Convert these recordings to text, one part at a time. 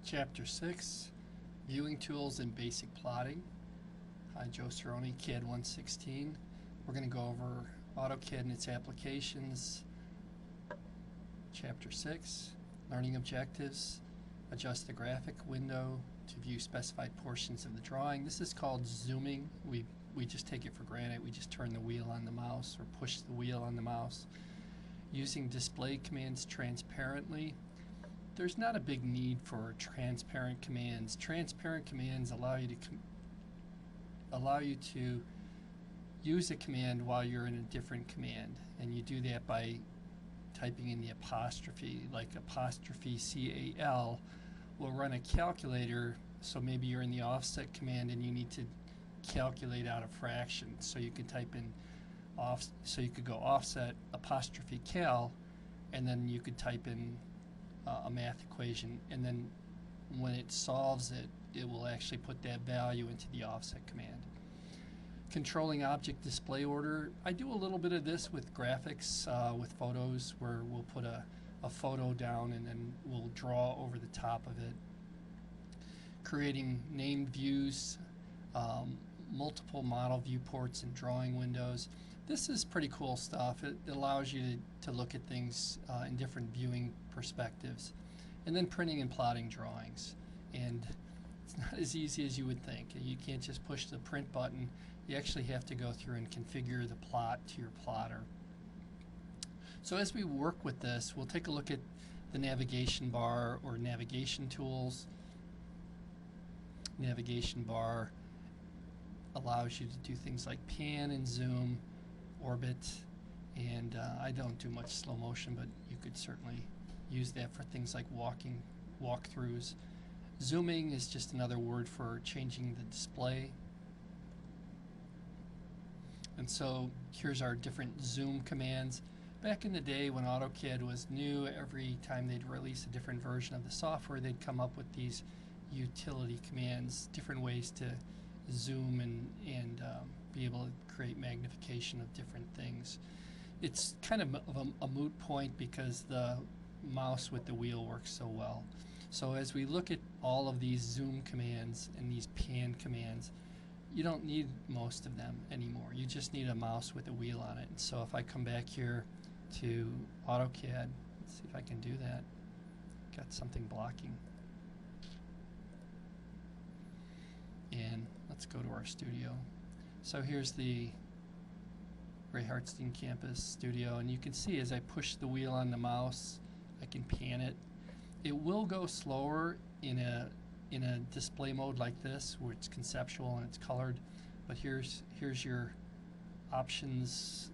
Chapter 6, Viewing Tools and Basic Plotting. Hi, Joe Cerrone, CAD 116. We're going to go over AutoCAD and its applications. Chapter 6, Learning Objectives. Adjust the graphic window to view specified portions of the drawing. This is called zooming. We just take it for granted. We just turn the wheel on the mouse or push the wheel on the mouse. Using display commands transparently. There's not a big need for transparent commands. Transparent commands allow you to use a command while you're in a different command, and you do that by typing in the apostrophe, like apostrophe CAL will run a calculator. So maybe you're in the offset command and you need to calculate out a fraction, so you can type in so you could go offset apostrophe cal, and then you could type in a math equation, and then when it solves it, it will actually put that value into the offset command. Controlling object display order. I do a little bit of this with graphics, with photos, where we'll put a photo down and then we'll draw over the top of it. Creating named views, multiple model viewports and drawing windows. This is pretty cool stuff. It allows you to look at things in different viewing perspectives. And then printing and plotting drawings. And it's not as easy as you would think. You can't just push the print button. You actually have to go through and configure the plot to your plotter. So as we work with this, we'll take a look at the navigation bar or navigation tools. Navigation bar allows you to do things like pan and zoom, orbit, and I don't do much slow motion, but you could certainly use that for things like walkthroughs. Zooming is just another word for changing the display. And so here's our different zoom commands. Back in the day when AutoCAD was new, every time they'd release a different version of the software, they'd come up with these utility commands, different ways to zoom and be able to create magnification of different things. It's kind of a moot point because the mouse with the wheel works so well. So as we look at all of these zoom commands and these pan commands, you don't need most of them anymore. You just need a mouse with a wheel on it. And so if I come back here to AutoCAD, let's see if I can do that. Got something blocking. And let's go to our studio. So here's the Ray Hartstein Campus studio, and you can see as I push the wheel on the mouse, I can pan it. It will go slower in a display mode like this, where it's conceptual and it's colored. But here's your options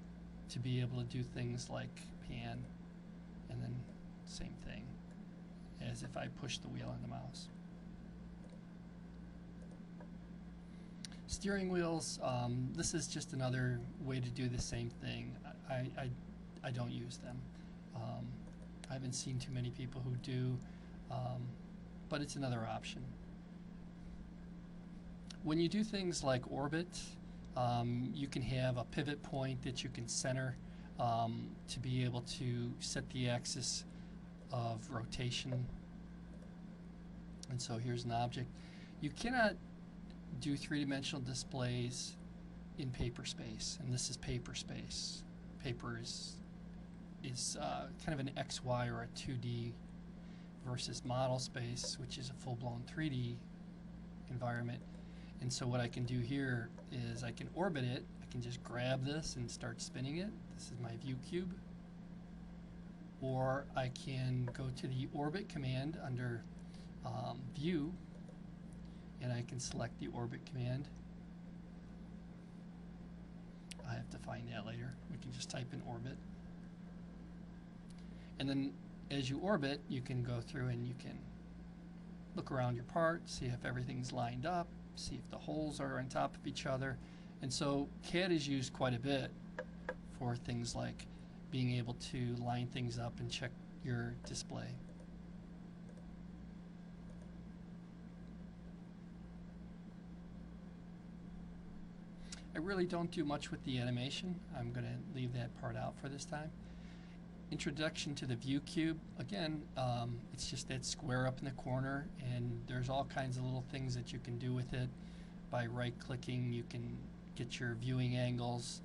to be able to do things like pan, and then same thing as if I push the wheel on the mouse. Steering wheels, this is just another way to do the same thing. I don't use them. I haven't seen too many people who do, but it's another option. When you do things like orbit, you can have a pivot point that you can center to be able to set the axis of rotation. And so here's an object. You cannot do three-dimensional displays in paper space, and this is paper space. Paper is kind of an XY or a 2D versus model space, which is a full-blown 3D environment. And so what I can do here is I can orbit it. I can just grab this and start spinning it. This is my view cube. Or I can go to the orbit command under view, and I can select the orbit command. I have to find that later. We can just type in orbit. And then as you orbit, you can go through and you can look around your part, see if everything's lined up, see if the holes are on top of each other. And so CAD is used quite a bit for things like being able to line things up and check your display. I really don't do much with the animation. I'm going to leave that part out for this time. Introduction to the view cube. Again, it's just that square up in the corner, and there's all kinds of little things that you can do with it. By right-clicking, you can get your viewing angles.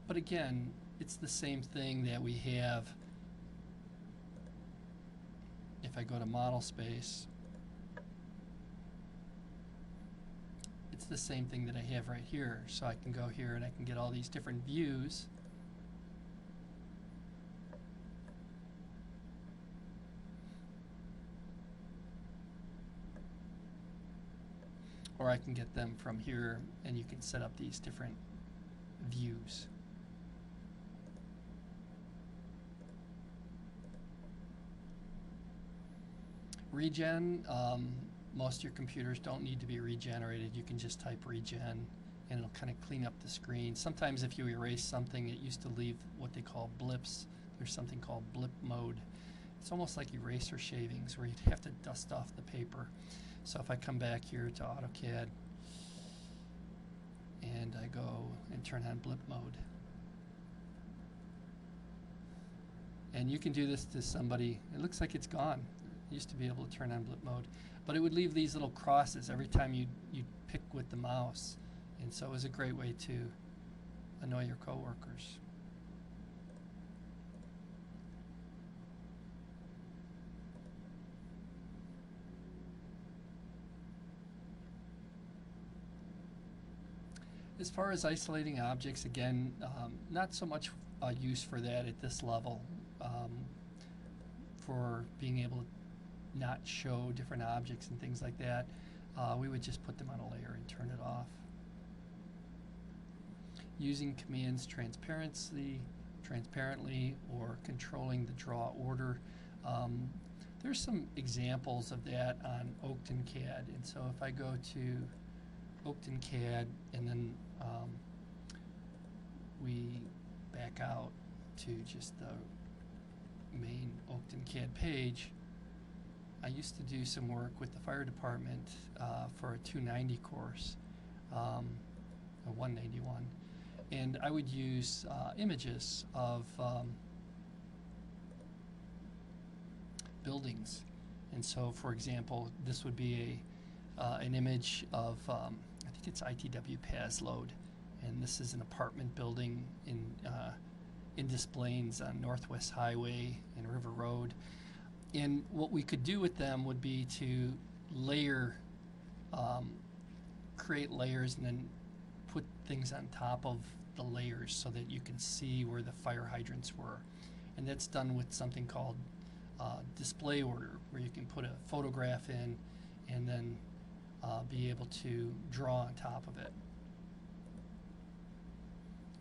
But again, it's the same thing that we have if I go to model space. It's the same thing that I have right here. So I can go here and I can get all these different views. Or I can get them from here, and you can set up these different views. Regen, most of your computers don't need to be regenerated. You can just type regen and it'll kind of clean up the screen. Sometimes if you erase something, it used to leave what they call blips. There's something called blip mode. It's almost like eraser shavings where you'd have to dust off the paper. So if I come back here to AutoCAD and I go and turn on blip mode, and you can do this to somebody, it looks like it's gone. It used to be able to turn on blip mode, but it would leave these little crosses every time you'd pick with the mouse, and so it was a great way to annoy your coworkers. As far as isolating objects, again, not so much use for that at this level. For being able to not show different objects and things like that, we would just put them on a layer and turn it off. Using commands transparently, or controlling the draw order. There's some examples of that on AutoCAD, and so if I go to AutoCAD and then we back out to just the main AutoCAD page, I used to do some work with the fire department for a 290 course, a 191, and I would use images of buildings. And so, for example, this would be an image of I think it's ITW Pasload, and this is an apartment building in Des Plaines on Northwest Highway and River Road. And what we could do with them would be to layer, create layers and then put things on top of the layers so that you can see where the fire hydrants were. And that's done with something called display order, where you can put a photograph in and then be able to draw on top of it.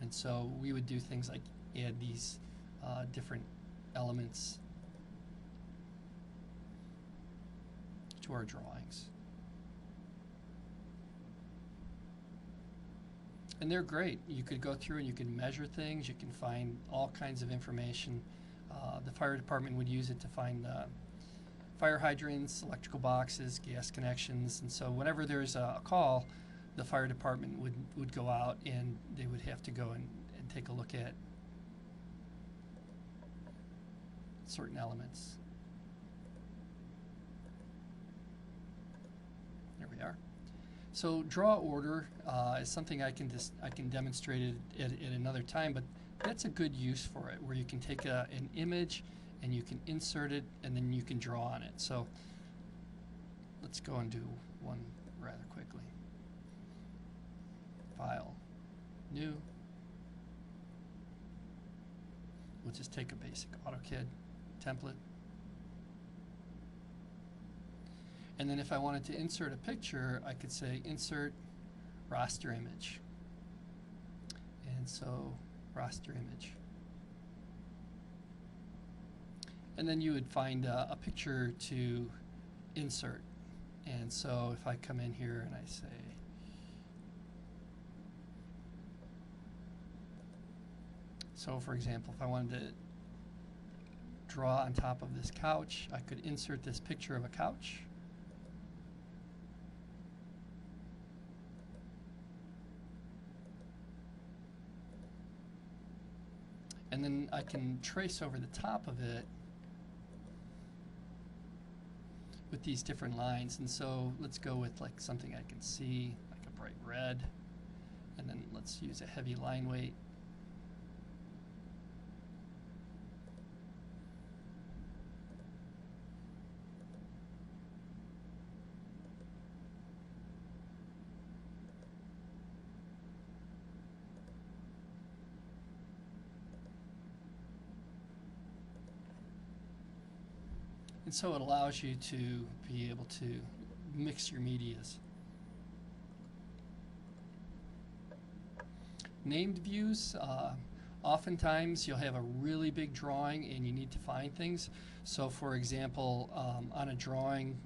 And so we would do things like add these different elements to our drawings. And they're great. You could go through and you can measure things, you can find all kinds of information. The fire department would use it to find fire hydrants, electrical boxes, gas connections, and so whenever there's a call, the fire department would go out and they would have to go and take a look at certain elements. There we are. So draw order is something I can demonstrate it at another time, but that's a good use for it, where you can take an image and you can insert it and then you can draw on it. So let's go and do one rather quickly. File, new. We'll just take a basic AutoCAD template. And then if I wanted to insert a picture, I could say insert raster image. And so raster image. And then you would find a picture to insert. And so if I come in here and I say, so for example, if I wanted to draw on top of this couch, I could insert this picture of a couch. and then I can trace over the top of it with these different lines. And so let's go with like something I can see, like a bright red, and then let's use a heavy line weight. And so it allows you to be able to mix your medias. Named views, oftentimes you'll have a really big drawing and you need to find things. So for example, on a drawing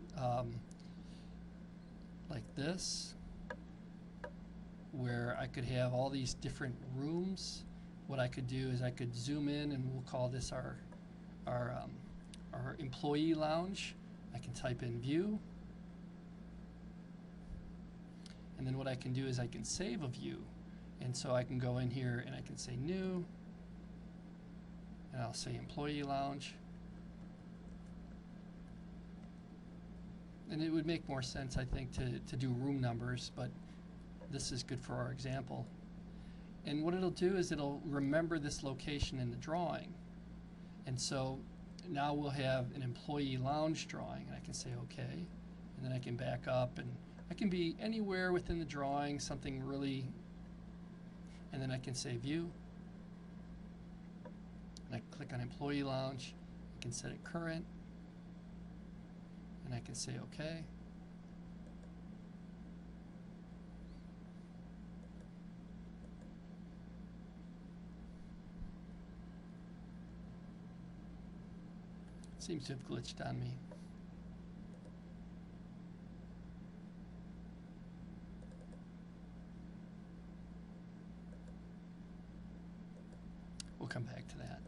like this, where I could have all these different rooms, what I could do is I could zoom in, and we'll call this our employee lounge. I can type in view, and then what I can do is I can save a view, and so I can go in here and I can say new, and I'll say employee lounge, and it would make more sense, I think, to do room numbers, but this is good for our example. And what it'll do is it'll remember this location in the drawing, and so now we'll have an employee lounge drawing, and I can say OK, and then I can back up, and I can be anywhere within the drawing, something really, and then I can say view, and I click on employee lounge, I can set it current, and I can say OK. Seems to have glitched on me. We'll come back to that.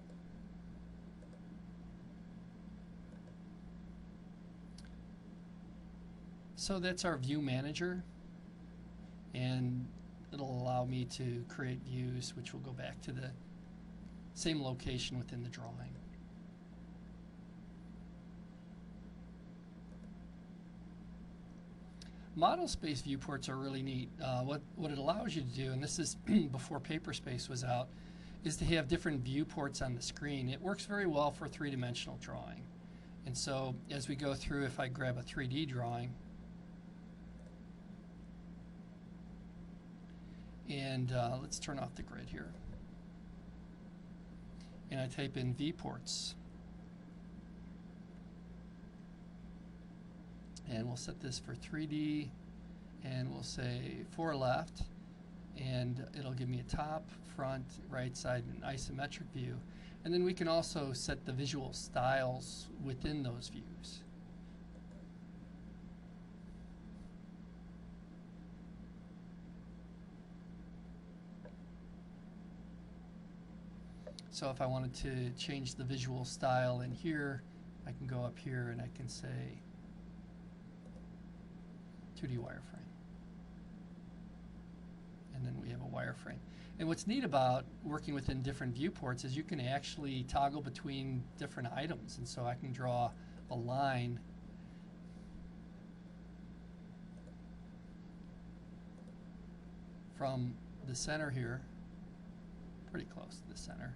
So that's our view manager, and it'll allow me to create views which will go back to the same location within the drawing. Model space viewports are really neat. What it allows you to do, and this is before Paperspace was out, is to have different viewports on the screen. It works very well for three-dimensional drawing. And so as we go through, if I grab a 3D drawing, and let's turn off the grid here, and I type in viewports, and we'll set this for 3D, and we'll say 4 left, and it'll give me a top, front, right side, and isometric view. And then we can also set the visual styles within those views. So if I wanted to change the visual style in here, I can go up here and I can say 2D wireframe. And then we have a wireframe. And what's neat about working within different viewports is you can actually toggle between different items. And so I can draw a line from the center here, pretty close to the center,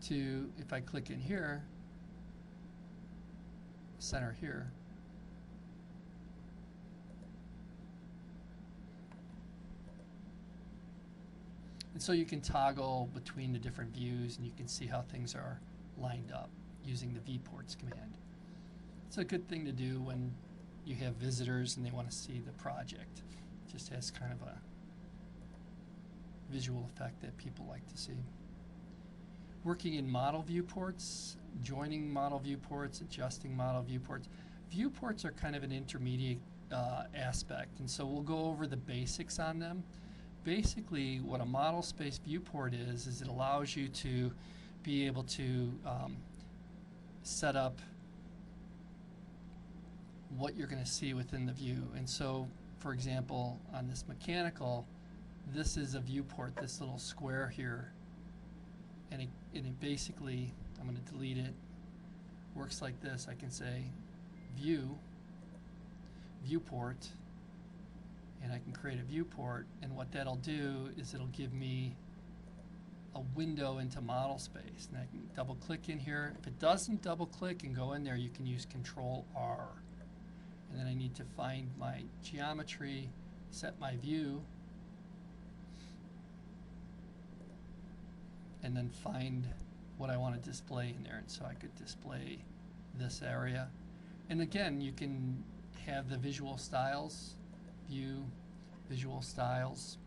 to, if I click in here, center here, and so you can toggle between the different views and you can see how things are lined up using the viewports command. It's a good thing to do when you have visitors and they want to see the project. It just has kind of a visual effect that people like to see. Working in model viewports, joining model viewports, adjusting model viewports. Viewports are kind of an intermediate aspect, and so we'll go over the basics on them. Basically, what a model space viewport is it allows you to be able to set up what you're going to see within the view. And so, for example, on this mechanical, this is a viewport, this little square here. and it basically, I'm going to delete it, works like this. I can say view, viewport, and I can create a viewport, and what that'll do is it'll give me a window into model space, and I can double click in here. If it doesn't double click and go in there, you can use Control R, and then I need to find my geometry, set my view, and then find what I want to display in there. And so I could display this area, and again you can have the visual styles, view, visual styles.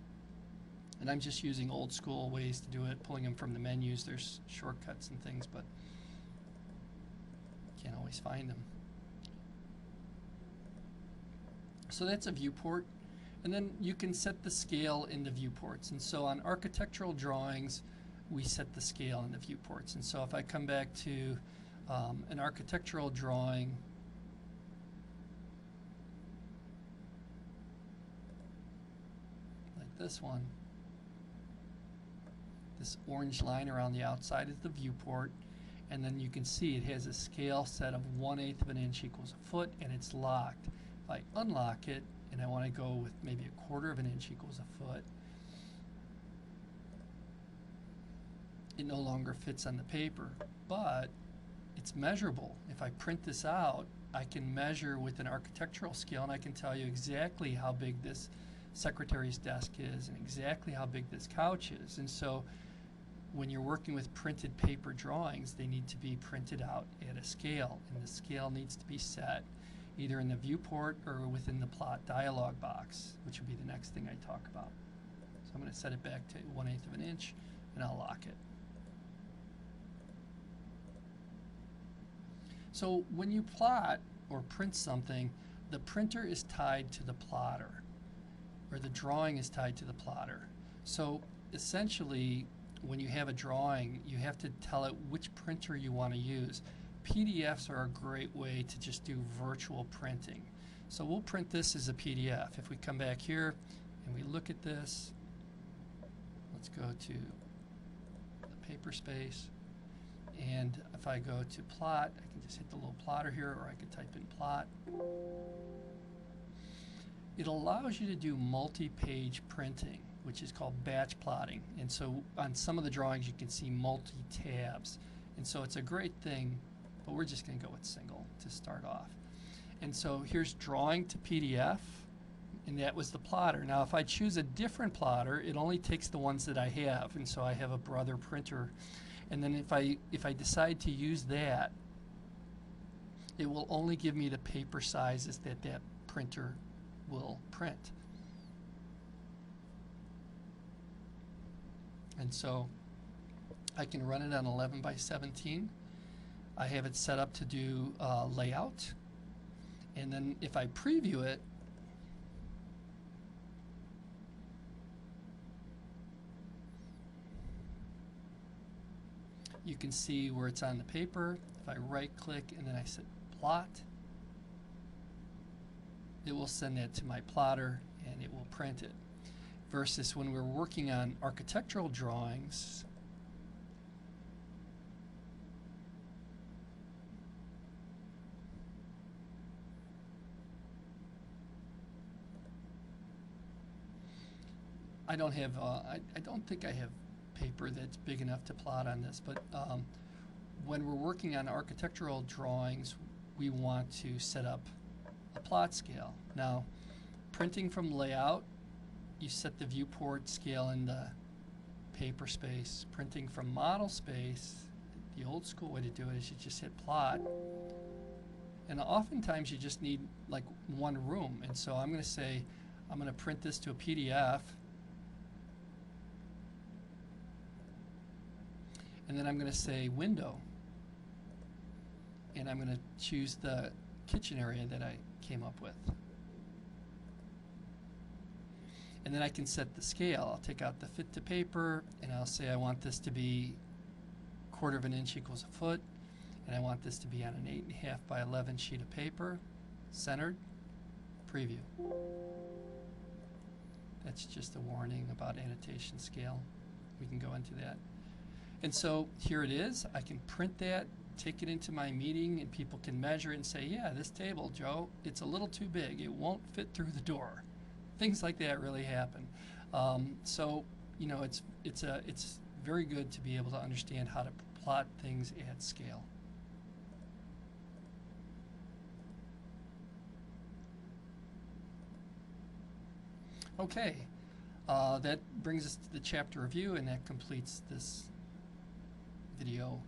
And I'm just using old school ways to do it, pulling them from the menus. There's shortcuts and things, but can't always find them. So that's a viewport. And then you can set the scale in the viewports. And so on architectural drawings, we set the scale in the viewports. And so if I come back to an architectural drawing, like this one, this orange line around the outside is the viewport, and then you can see it has a scale set of 1/8 of an inch equals a foot, and it's locked. If I unlock it and I want to go with maybe 1/4 of an inch equals a foot, it no longer fits on the paper, but it's measurable. If I print this out, I can measure with an architectural scale, and I can tell you exactly how big this secretary's desk is and exactly how big this couch is. And so when you're working with printed paper drawings, they need to be printed out at a scale, and the scale needs to be set either in the viewport or within the plot dialog box, which would be the next thing I talk about. So I'm going to set it back to 1/8 of an inch, and I'll lock it. So when you plot or print something, the printer is tied to the plotter, or the drawing is tied to the plotter. So essentially, when you have a drawing, you have to tell it which printer you want to use. PDFs are a great way to just do virtual printing. So we'll print this as a PDF. If we come back here and we look at this, let's go to the paper space, and if I go to plot, I can just hit the little plotter here, or I could type in plot. It allows you to do multi-page printing, which is called batch plotting. And so on some of the drawings you can see multi-tabs. And so it's a great thing, but we're just going to go with single to start off. And so here's drawing to PDF, and that was the plotter. Now if I choose a different plotter, it only takes the ones that I have. And so I have a Brother printer. And then if I decide to use that, it will only give me the paper sizes that that printer will print. And so I can run it on 11 by 17. I have it set up to do layout. And then if I preview it, you can see where it's on the paper. If I right click and then I set plot, it will send that to my plotter and it will print it. Versus when we're working on architectural drawings, I don't have, I don't think I have paper that's big enough to plot on this, but when we're working on architectural drawings, we want to set up a plot scale. Now, printing from layout, you set the viewport scale in the paper space. Printing from model space, the old school way to do it is you just hit plot. And oftentimes you just need like one room. And so I'm going to say, I'm going to print this to a PDF. And then I'm going to say window. And I'm going to choose the kitchen area that I came up with. And then I can set the scale. I'll take out the fit to paper, and I'll say I want this to be 1/4 of an inch equals a foot, and I want this to be on an 8.5 by 11 sheet of paper, centered, preview. That's just a warning about annotation scale. We can go into that. And so here it is. I can print that, take it into my meeting, and people can measure it and say, yeah, this table, Joe, it's a little too big. It won't fit through the door. Things like that really happen. So, you know, it's very good to be able to understand how to plot things at scale. Okay, that brings us to the chapter review, and that completes this video